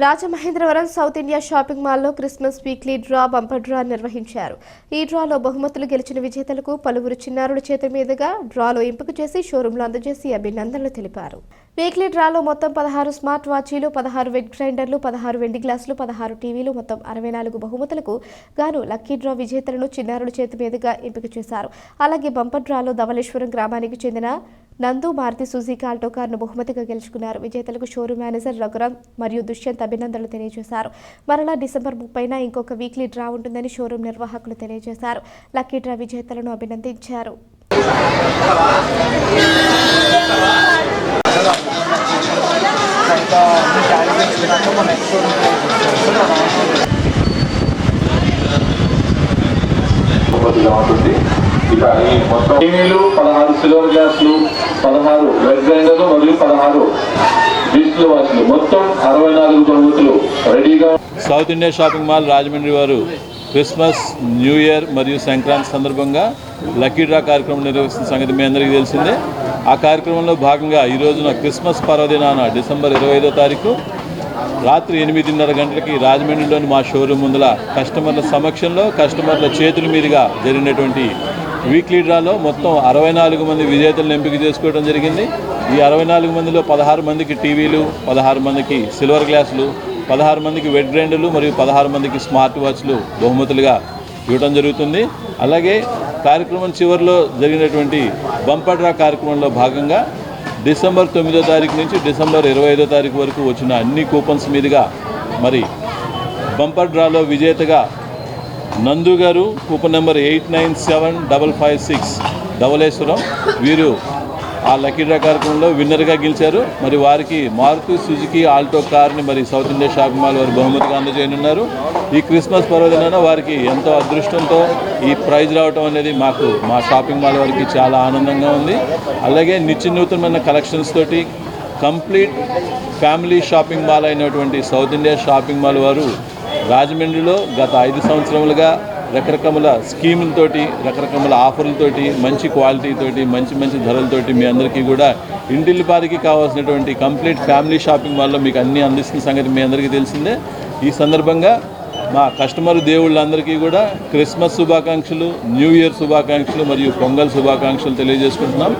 Rajamahendravaram south India shopping మాల్లో Christmas weekly draw bumper draw నిర్వహించారు. ఈ డ్రాలో బహుమతులు గెలిచిన విజేతలకు పలువురు చిన్నారుల చేతుల మీదుగా డ్రాలో ఎంపిక చేసి షోరూంలో అందజేసి అభినందనలు తెలిపారు. వీక్లీ డ్రాలో మొత్తం 16 స్మార్ట్ వాచీలు, 16 వెట్ గ్రైండర్లు, 16 వెండి గ్లాసులు, 16 టీవీలు, మొత్తం 64 బహుమతులకు గాను లక్కీ డ్రా విజేతలను చిన్నారుల చేతి మీదుగా ఎంపిక చేశారు. అలాగే బంపర్ డ్రాలో ధవళేశ్వరం గ్రామానికి చెందిన నందు మారుతి సుజుకి ఆల్టో కారును బహుమతిగా గెలుచుకున్నారు. విజేతలకు షోరూమ్ మేనేజర్ రఘురామ్ మరియు దుష్యంత్ అభినందనలు తెలియజేశారు. మరలా డిసెంబర్ 30న ఇంకొక వీక్లీ డ్రా ఉంటుందని షోరూమ్ నిర్వాహకులు తెలియజేశారు. లక్కీ డ్రా విజేతలను అభినందించారు. ఇక ఈ మొత్తం టీవీలు 16 సిల్వర్ గ్లాసులు, 16 వెట్ గ్రైండర్లు మరియు 16 డిజిటల్ వాచ్లు, మొత్తం 64 బహుమతులు రెడీగా. South India shopping mall Rajahmundry వారు క్రిస్మస్, న్యూ ఇయర్ మరియు సంక్రాంతి సందర్భంగా లక్కీ డ్రా కార్యక్రమం నిర్వహిస్తున్న సంగతి మీ అందరికీ తెలిసిందే. ఆ కార్యక్రమంలో భాగంగా ఈ రోజున క్రిస్మస్ పర్వదినాన డిసెంబర్ 25వ తారీఖు రాత్రి 8:30 గంటలకి రాజమండ్రిలోని మా షోరూమ్ ముందల కస్టమర్ల సమక్షంలో కస్టమర్ల చేతుల మీదుగా జరిగినటువంటి వీక్లీ డ్రాలో మొత్తం 64 మంది విజేతలను ఎంపిక చేసుకోవడం జరిగింది. ఈ 64 మందిలో 16 మందికి టీవీలు, 16 మందికి సిల్వర్ గ్లాసులు, 16 మందికి వెట్ గ్రైండర్లు మరియు 16 మందికి స్మార్ట్ వాచ్లు బహుమతులుగా ఇవ్వడం జరుగుతుంది. అలాగే కార్యక్రమం చివరిలో జరిగినటువంటి బంపర్ డ్రా కార్యక్రమంలో భాగంగా డిసెంబర్ 9వ తారీఖు నుంచి డిసెంబర్ 25వ తారీఖు వరకు వచ్చిన అన్ని కూపన్స్ మీదుగా మరి బంపర్ డ్రాలో విజేతగా నందు గారు కూపన్ నెంబర్ 897556 ధవళేశ్వరం వీరు ఆ లక్కీ డ్రా కార్యక్రమంలో విన్నర్గా గెలిచారు. మరి వారికి మారుతి సుజుకి ఆల్టో కార్ని మరి సౌత్ ఇండియా షాపింగ్ మాల్ వారు బహుమతిగా అందజేయనున్నారు. ఈ క్రిస్మస్ పర్వదినాన వారికి ఎంతో అదృష్టంతో ఈ ప్రైజ్ రావడం అనేది మా షాపింగ్ మాల్ వారికి చాలా ఆనందంగా ఉంది. అలాగే నిత్యనూతనమైన కలెక్షన్స్ తోటి కంప్లీట్ ఫ్యామిలీ షాపింగ్ మాల్ అయినటువంటి సౌత్ ఇండియా షాపింగ్ మాల్ వారు రాజమండ్రిలో గత 5 సంవత్సరములుగా రకరకాల స్కీములతోటి, రకరకాల ఆఫర్లతోటి, మంచి క్వాలిటీతోటి, మంచి ధరలతోటి మీ అందరికీ కూడా ఇంటిల్లిపాదికి కావాల్సినటువంటి కంప్లీట్ ఫ్యామిలీ షాపింగ్ మాల్లో మీకు అన్నీ అందిస్తున్న సంగతి మీ అందరికీ తెలిసిందే. ఈ సందర్భంగా మా కస్టమర్ దేవుళ్ళందరికీ కూడా క్రిస్మస్ శుభాకాంక్షలు, న్యూ ఇయర్ శుభాకాంక్షలు మరియు పొంగల్ శుభాకాంక్షలు తెలియజేసుకుంటున్నాం.